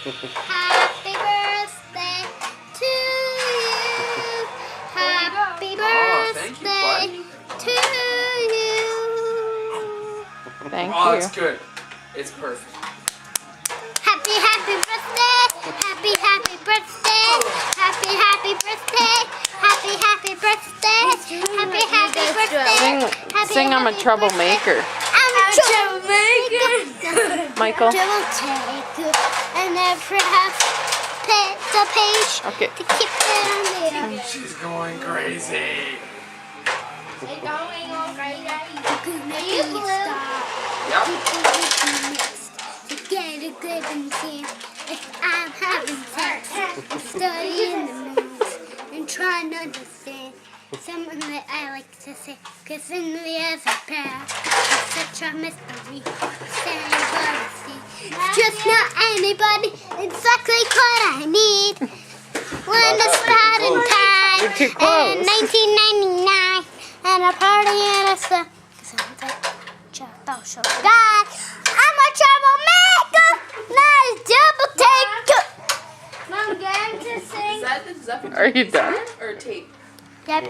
Happy birthday to you. Happy birthday to you. Thank Oh, you. it's good. It's perfect. Happy birthday. Happy birthday. Happy birthday. Happy birthday. Happy birthday. Sing I'm a troublemaker. I'm a troublemaker. Michael. Troublemaker. And never have picked a page Okay. to keep it on there. She's going crazy. You stop. Yep. To get a good and if I'm having sex, studying the moves and trying to understand something that I like to say. Cause in the other pair, it's such a mystery. It's anybody see. It's just not anybody. Exactly what I need. When the starting time You're too close. in 1999 and a party in a sun. Sounds like God. I'm a troublemaker, not a double taker. I'm going to sing. Is that the Zeppelin Are you done? or tape?